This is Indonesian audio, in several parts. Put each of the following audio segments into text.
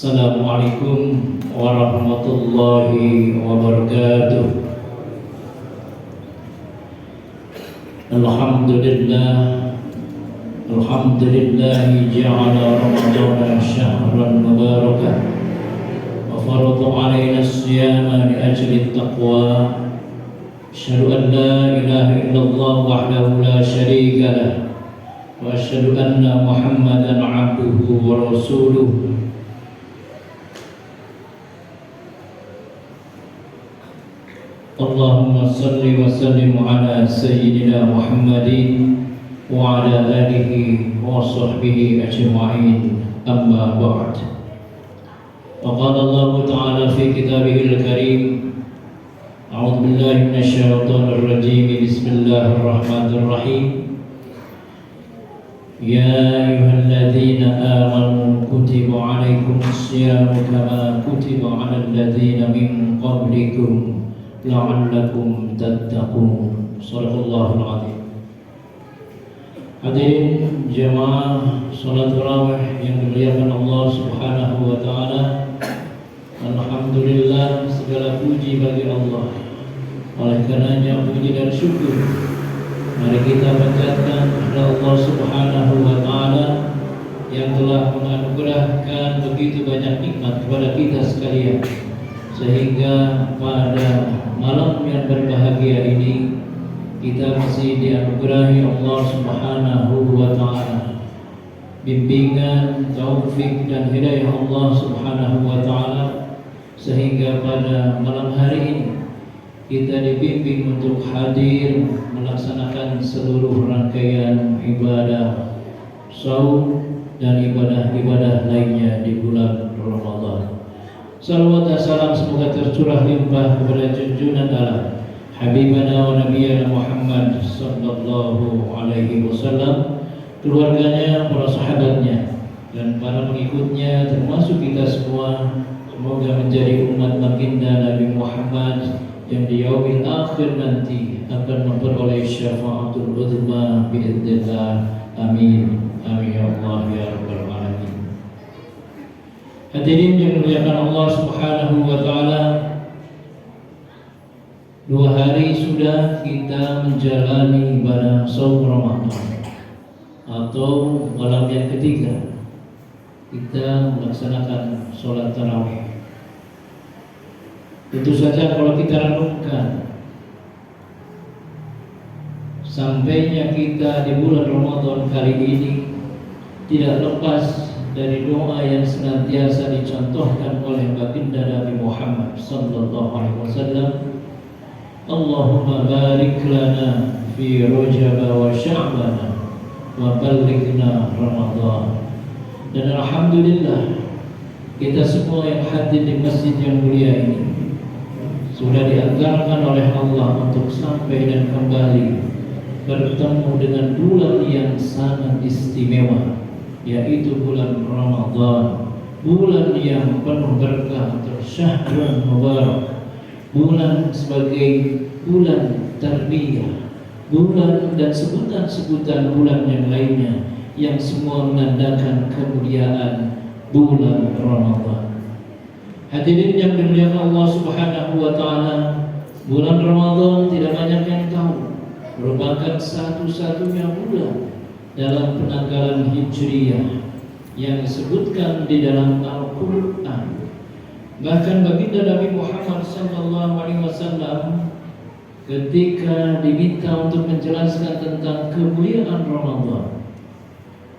Assalamualaikum warahmatullahi wabarakatuh. Alhamdulillah ja'ala Ramadana syahran mubarakan wa farada 'alaina as-siyama li ajli at-taqwa. Asyhadu an la ilaha illallah wahdahu la syarika lah wa asyhadu anna Muhammadan 'abduhu wa rasuluh. Allahumma salli wa sallim ala sayyidina Muhammadin wa ala alihi wa sahbihi ajma'in, amma ba'd. Wa qala Allah ta'ala fi kitabihil karim, a'udzu billahi minasy syaithanir rajim, bismillahir rahim. Ya ayyuhalladzina amanu kutiba 'alaikumus syiyamu kama kutiba 'alal ladzina min qablikum la'allakum tattaqun. Shadaqallahul azim. Hadirin jemaah salat tarawih yang dimuliakan Allah Subhanahu wa taala. Alhamdulillah, segala puji bagi Allah. Oleh karenanya puji dan syukur mari kita panjatkan kepada Allah Subhanahu wa taala yang telah menganugerahkan begitu banyak nikmat kepada kita sekalian, sehingga pada malam yang berbahagia ini kita masih dianugerahi Allah Subhanahu wa taala bimbingan, taufik dan hidayah Allah Subhanahu wa taala, sehingga pada malam hari ini kita dibimbing untuk hadir melaksanakan seluruh rangkaian ibadah saum dan ibadah-ibadah lainnya di bulan Ramadan. Salawat dan salam semoga tercurah limpah kepada junjungan Allah Habibana wa Nabiyana Muhammad sallallahu alaihi wasallam, keluarganya, para sahabatnya dan para pengikutnya, termasuk kita semua. Semoga menjadi umat baginda Nabi Muhammad yang di yaumil akhir nanti akan memperoleh syafaatul uzma biidznillah. Amin. Amin ya Allah ya rabbal alamin. Hadirin yang dimuliakan Allah Subhanahu wa taala, 2 hari sudah kita menjalani ibadah saum Ramadan atau malam yang ketiga kita melaksanakan sholat tarawih. Tentu saja kalau kita renungkan, sampainya kita di bulan Ramadan kali ini tidak lepas dari doa yang senantiasa dicontohkan oleh baginda Nabi Muhammad sallallahu alaihi wasallam. Allahumma barik lana fi Rajab wa Sya'ban wa ballighna Ramadan. Dan alhamdulillah kita semua yang hadir di masjid yang mulia ini sudah dianggarkan oleh Allah untuk sampai dan kembali bertemu dengan bulan yang sangat istimewa, yaitu bulan Ramadan, bulan yang penuh berkah atau syahrul mubarak, bulan sebagai bulan tarbiyah, bulan dan sebutan-sebutan bulan yang lainnya yang semua menandakan kemuliaan bulan Ramadan. Hadirin yang dimuliakan Allah Subhanahu wa taala, bulan Ramadan tidak banyak yang tahu, merupakan satu-satunya bulan dalam penanggalan Hijriyah yang disebutkan di dalam Al-Quran. Bahkan baginda Nabi Muhammad sallallahu alaihi wasallam ketika diminta untuk menjelaskan tentang kemuliaan Ramadan,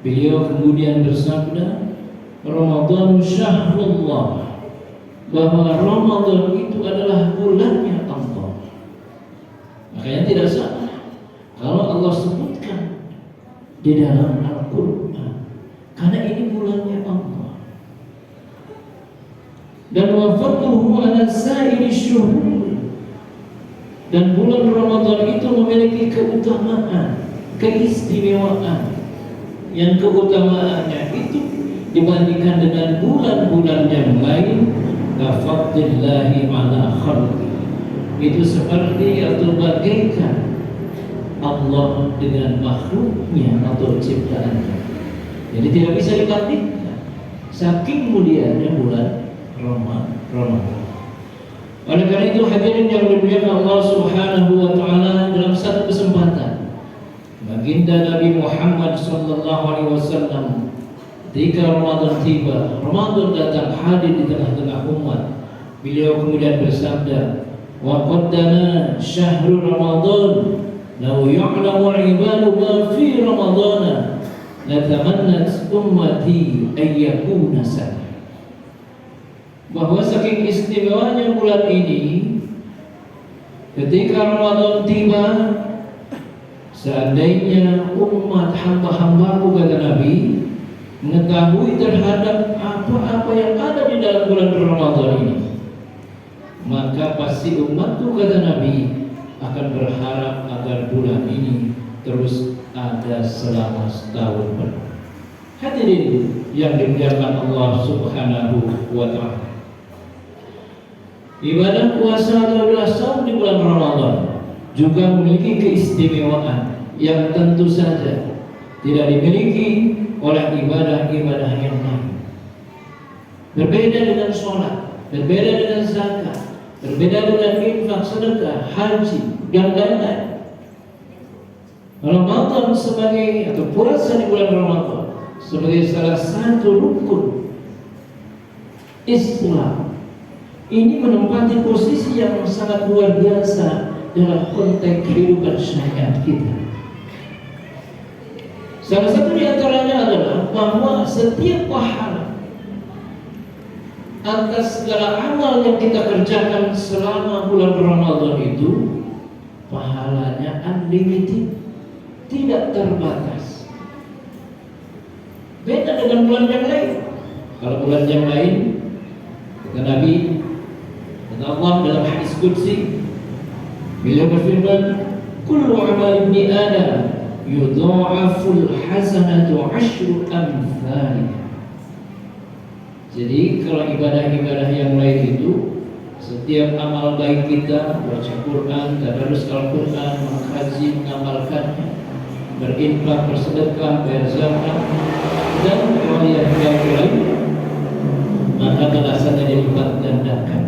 beliau kemudian bersabda, Ramadan syahrullah, bahwa Ramadan itu adalah bulannya Allah. Makanya tidak salah kalau Allah sebutkan di dalam Al-Quran, karena ini bulannya Allah. Dan wa fadluhu ala sa'iri syuhur, dan bulan Ramadan itu memiliki keutamaan, keistimewaan yang keutamaannya itu dibandingkan dengan bulan-bulan yang lain, kafadlillahi ala khalqi, itu seperti atau bagaikan Allah dengan makhluknya atau ciptaannya. Jadi tidak bisa dibandingkan. Saking mulianya bulan Ramadan. Oleh karena itu hadirin yang dimuliakan Allah Subhanahu wa taala, dalam satu kesempatan baginda Nabi Muhammad sallallahu alaihi wasallam ketika Ramadan tiba, Ramadan datang hadir di tengah-tengah umat, beliau kemudian bersabda, "Wa qaddana syahrul Ramadan, law ya'lamu 'ibadu ma fi Ramadana, latamannat ummati ayyakuna sana." Bahwa saking istimewanya bulan ini, ketika Ramadan tiba, seandainya umat hamba-hambaku, kata Nabi, mengetahui terhadap apa-apa yang ada di dalam bulan Ramadan ini, maka pasti umatku, kata Nabi, akan berharap agar bulan ini terus ada selama setahun penuh. Hadirin yang dimuliakan Allah Subhanahu wa taala, ibadah puasa atau saum di bulan Ramadan juga memiliki keistimewaan yang tentu saja tidak dimiliki oleh ibadah-ibadah yang lain. Berbeda dengan sholat, berbeda dengan zakat, berbeda dengan infak, sedekah, haji, dan lain-lain. Ramadan sebagai atau puasa di bulan Ramadan sebagai salah satu rukun Islam ini menempati posisi yang sangat luar biasa dalam konteks kehidupan syariat kita. Salah satu di antaranya adalah bahwa setiap pahala atas segala amal yang kita kerjakan selama bulan Ramadan itu, pahalanya unlimited, tidak terbatas. Beda dengan bulan yang lain. Kalau bulan yang lain, kata Nabi, kata Allah dalam hadis qudsi, beliau berfirman, "Kullu amal ibni Adam yudha'aful hasanatu 'asyru amsalih." Jadi kalau ibadah-ibadah yang lain itu, setiap amal baik kita, baca Quran, tadarus Al-Quran, mengkaji, mengamalkannya, berinfak, bersedekah, berzakat, dan yang lain, maka balasannya dilipat gandakan.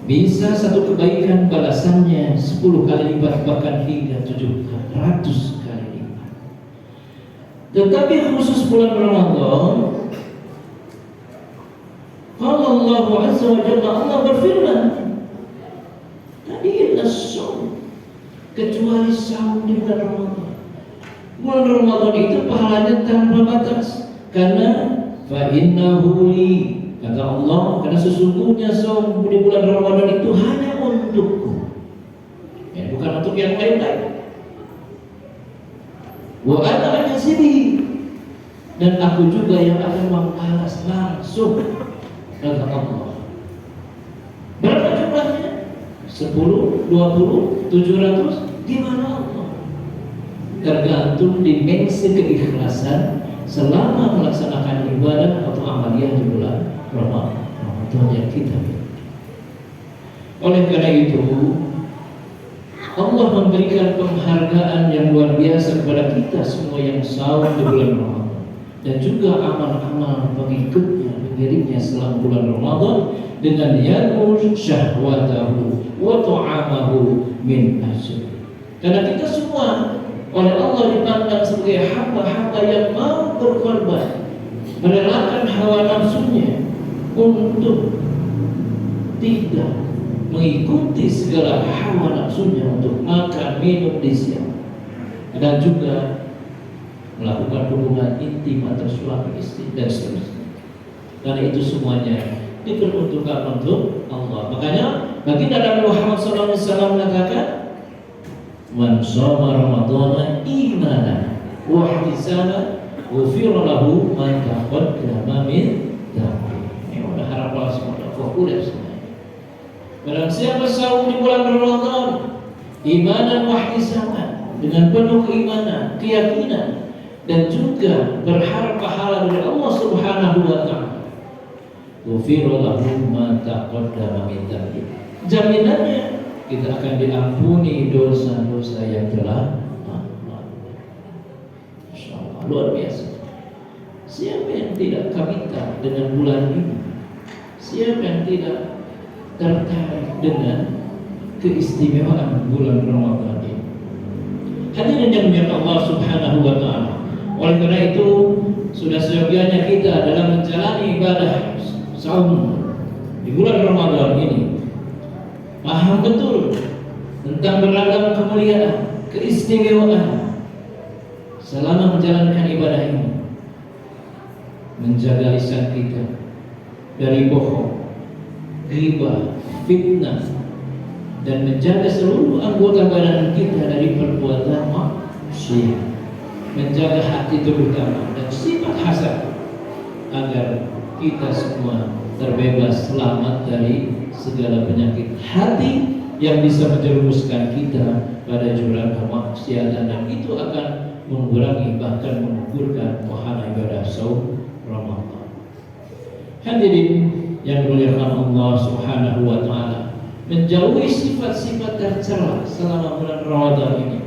Bisa satu kebaikan balasannya 10 kali lipat, bahkan hingga 700 kali lipat. Tetapi khusus bulan Ramadan, Allah Azza wa Jalla, Allah berfirman, tadi illa shaum, kecuali saum di bulan Ramadan. Bulan Ramadan itu pahalanya tanpa batas, karena fa innahu li, kata Allah, karena sesungguhnya saum di bulan Ramadan itu hanya untukku, ya, bukan untuk yang lain-lain. Wa ana ajzihi, dan aku juga yang akan membalas langsung, kata Allah. Berapa jumlahnya? 10, 20, 700? Gimana Allah? Tergantung dimensi keikhlasan selama melaksanakan ibadah atau amaliyah di bulan Ramadan yang kita pilih. Oleh karena itu, Allah memberikan penghargaan yang luar biasa kepada kita semua yang saum di bulan Ramadan, dan juga amal-amal pengikutnya, pengiringnya selama bulan Ramadan, dengan yanmur syahwatahu wa ta'amahu min ajri. Karena kita semua oleh Allah dipandang sebagai hamba-hamba yang mau berkorban, merelakan hawa nafsunya untuk tidak mengikuti segala hawa nafsunya untuk makan, minum di siang, dan juga melakukan hubungan intim antara suami istri dan seterusnya. Karena itu semuanya diperuntukkan untuk Allah. Makanya baginda Nabi Muhammad SAW mengatakan, "Man shoma Ramadhana imanan wa ihtisaban, ghufira lahu ma taqaddama min dhanbi." Ini udah harap Allah SWT fokus semuanya. Barang siapa saum di bulan Ramadan imanan wa ihtisaban, dengan penuh keimanan, keyakinan, dan juga berharap pahala dari Allah Subhanahu wa taala, ghufira lahu ma taqaddama min dhanbi, jaminannya kita akan diampuni dosa-dosa yang telah lalu. Insyaallah, luar biasa. Siapa yang tidak kabita dengan bulan ini? Siapa yang tidak tertarik dengan keistimewaan bulan Ramadan ini? Hadirin yang dimuliakan Allah Subhanahu wa taala. Oleh karena itu, sudah seyogianya kita dalam menjalani ibadah saum di bulan Ramadan ini paham betul tentang beragam kemuliaan, keistimewaan selama menjalankan ibadah ini. Menjaga lisan kita dari bohong, ghibah, fitnah, dan menjaga seluruh anggota badan kita dari perbuatan maksiat. Menjaga hati terutama dan sifat hasad agar kita semua terbebas selamat dari segala penyakit hati yang bisa menjerumuskan kita pada jurang kemaksiatan, dan itu akan mengurangi bahkan menggugurkan pahala ibadah saum Ramadan. Hadirin yang dimuliakan Allah Subhanahu wa taala, menjauhi sifat-sifat tercela selama bulan Ramadan ini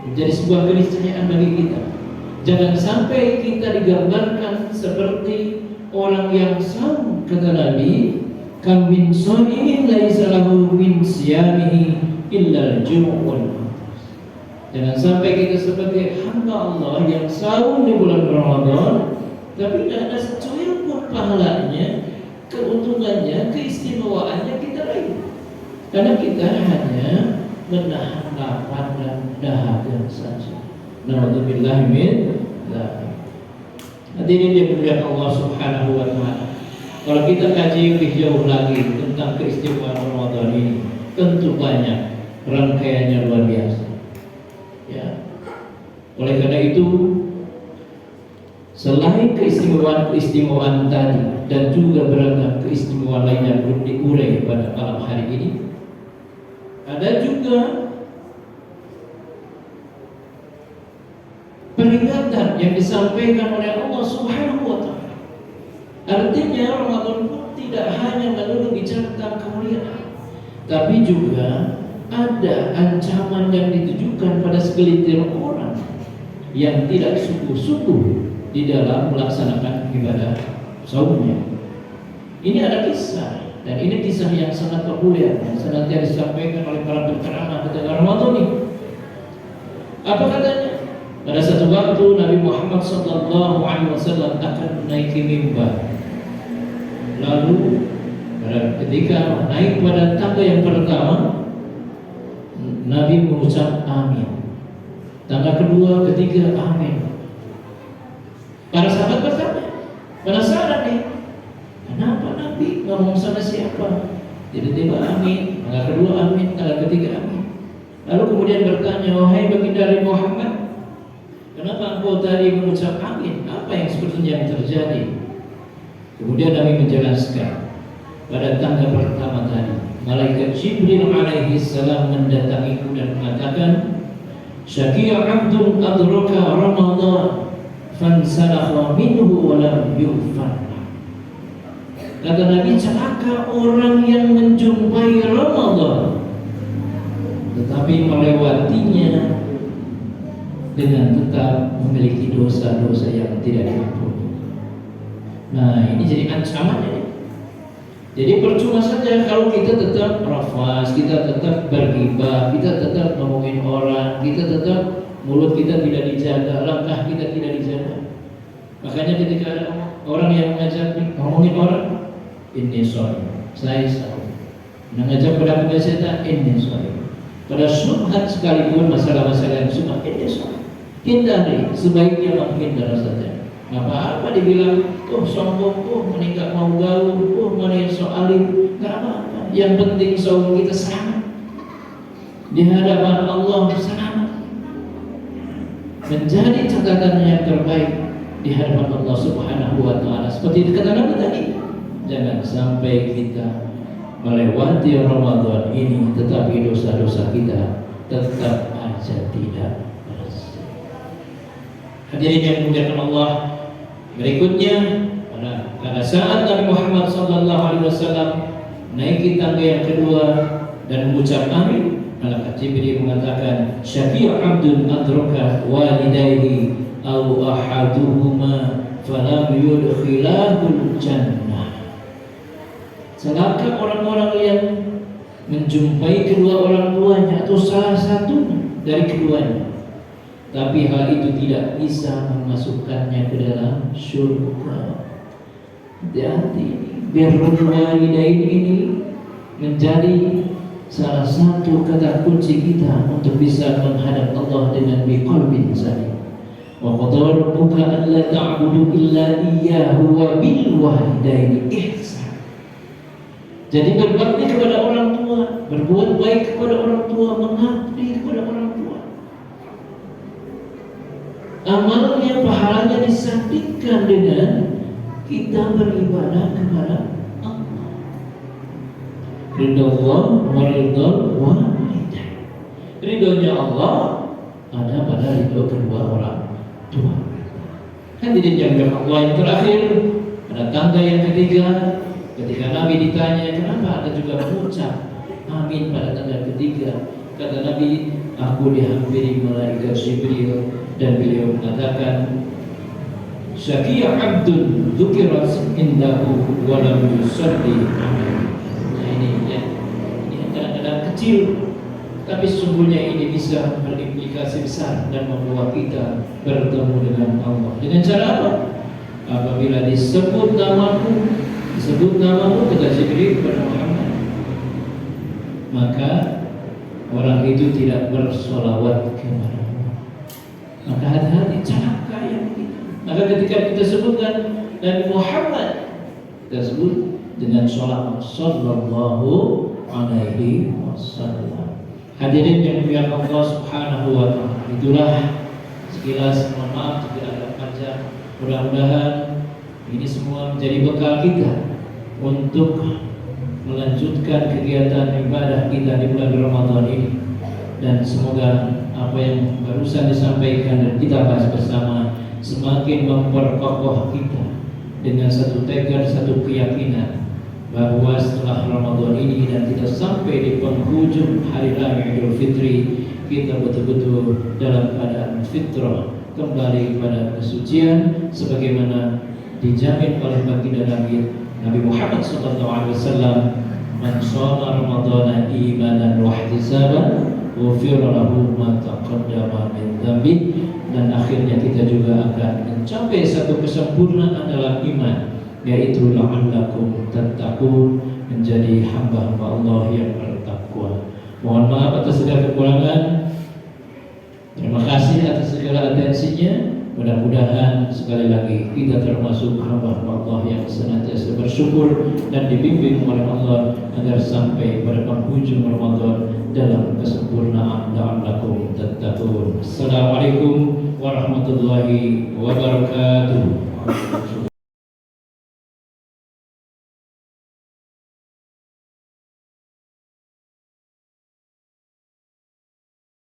menjadi sebuah keniscayaan bagi kita. Jangan sampai kita digambarkan seperti orang yang saum. Kata Nabi, kam min shaimin laisa lahu min siyamihi illa al-ju' wal. Jangan sampai kita sebagai hamba Allah yang saum di bulan Ramadan tapi tidak ada secuil pun pahalanya, keuntungannya, keistimewaannya kita raih, karena kita hanya menahan lapar dan dahaga saja. Nauzubillah min dzalik. Hadirin yang dimuliakan Allah Subhanahu wa taala, kalau kita kaji lebih jauh lagi tentang keistimewaan Ramadan ini, tentu banyak rangkaiannya luar biasa. Ya. Oleh karena itu, selain keistimewaan tadi dan juga beragam keistimewaan lainnya belum diurai pada malam hari ini, ada juga peringatan yang disampaikan oleh Allah Subhanahu wa taala. Artinya Ramadan pun tidak hanya melulu bicara tentang kemuliaan, tapi juga ada ancaman yang ditujukan pada segelintir orang yang tidak sungguh-sungguh di dalam melaksanakan ibadah saumnya. Ini ada kisah, dan ini kisah yang sangat populer yang senantiasa disampaikan oleh para penceramah ketika Ramadan ini. Apa katanya? Pada satu waktu Nabi Muhammad SAW akan menaiki mimbar. Lalu ketika naik pada tangga yang pertama, Nabi mengucap amin. Tangga kedua, ketiga, amin. Para sahabat bertanya, penasaran nih, kenapa Nabi ngomong sama siapa? Tiba-tiba amin, tangga kedua amin, tangga ketiga amin. Lalu kemudian bertanya, wahai baginda Muhammad, kenapa engkau tadi mengucap amin? Apa yang sebetulnya yang terjadi? Kemudian Nabi menjelaskan, pada tangga pertama tadi, malaikat Jibril alaihi salam mendatangiku dan mengatakan, Syaqiya abdun adraka Ramadan fansalakha minhu wa lam yughfar. Kata Nabi, celaka orang yang menjumpai Ramadan tetapi melewatinya dengan tetap memiliki dosa-dosa yang tidak diampuni. Nah, ini jadi ancamannya. Jadi percuma saja kalau kita tetap rafas, kita tetap berghibah, kita tetap ngomongin orang, kita tetap mulut kita tidak dijaga, langkah kita tidak dijaga. Makanya ketika ada orang yang mengajak ngomongin orang, ini sorry, saya salah. Mengajak pada kebiasaan, ini sorry. Pada syubhat sekalipun, masalah-masalah yang syubhat, ini sorry. Hindari, sebaiknya menghindar saja. Nggak apa-apa dibilang, sombong, menikah mau gaul, mana soalin, nggak apa-apa. Yang penting sombong kita selamat di hadapan Allah, selamat menjadi catatan yang terbaik di hadapan Allah Subhanahu wa taala. Seperti kata Nabi tadi, jangan sampai kita melewati Ramadan ini tetapi dosa-dosa kita tetap aja tidak bersih. Hadirin yang dimuliakan Allah, berikutnya pada saat Nabi Muhammad SAW naiki tangga yang kedua dan mengucap amin, malaikat Jibril mengatakan, Syafi'u abdun adraka walidayhi aw ahaduhuma falam yudkhilahul jannah. Celaka orang-orang yang menjumpai kedua orang tuanya atau salah satu dari keduanya, tapi hal itu tidak bisa memasukkannya ke dalam surga. Hati-hati, birrul walidain ini menjadi salah satu kata kunci kita untuk bisa menghadap Allah dengan biqalbin salim. Wa qadara rabbuka alla ta'budu illa iyyahu wa bil walidaini ihsan. Jadi berbakti kepada orang tua, berbuat baik kepada orang tua, mengabdi kepada orang tua. Amalnya, pahalanya disandingkan dengan kita beribadah kepada Allah. Ridha Allah wa ridha walidain. Ridhonya Allah ada pada ridho kedua orang tua. Kan dijanjikan Allah yang terakhir, pada tangga yang ketiga, ketika Nabi ditanya kenapa Anda juga mengucap amin pada tangga ketiga, kata Nabi, aku dihampiri malaikat Jibril dan beliau mengatakan, Syaqiya abdun dzukirat indahu wa lam yusalli. Nah ini ya, ini kadang-kadang kecil, tapi sesungguhnya ini bisa berimplikasi besar dan membawa kita bertemu dengan Allah. Dengan cara apa? Apabila disebut namamu, kata Jibril kepada Muhammad, maka orang itu tidak bersolawat kepada Allah. Maka hati-hati, celaka yang begitu. Maka ketika kita sebutkan Nabi Muhammad, kita sebut dengan sholawat sallallahu alaihi wasallam. Hadirin yang dimuliakan Allah Subhanahu wa taala. Itulah sekilas, mohon maaf jika agak panjang. Mudah-mudahan ini semua menjadi bekal kita untuk melanjutkan kegiatan ibadah kita di bulan Ramadan ini, dan semoga apa yang barusan disampaikan dan kita bahas bersama semakin memperkokoh kita dengan satu tekad, satu keyakinan bahwa setelah Ramadan ini dan kita sampai di penghujung hari raya Idul Fitri, kita betul-betul dalam keadaan fitrah, kembali kepada kesucian sebagaimana dijamin oleh baginda Nabi Muhammad SAW. Man shoma Ramadhana imanan wa ihtisaban ghufira lahu ma taqaddama min dhanbi. Dan akhirnya kita juga akan mencapai satu kesempurnaan dalam iman, yaitu la'allakum tattaqun, menjadi hamba-hamba Allah yang bertakwa. Mohon maaf atas segala kekurangan. Terima kasih atas segala atensinya. Mudah-mudahan sekali lagi kita termasuk hamba-hamba Allah yang senantiasa bersyukur dan dibimbing oleh Allah agar sampai pada penghujung Ramadan dalam kesempurnaan la'allakum tattaqun. Assalamualaikum warahmatullahi wabarakatuh.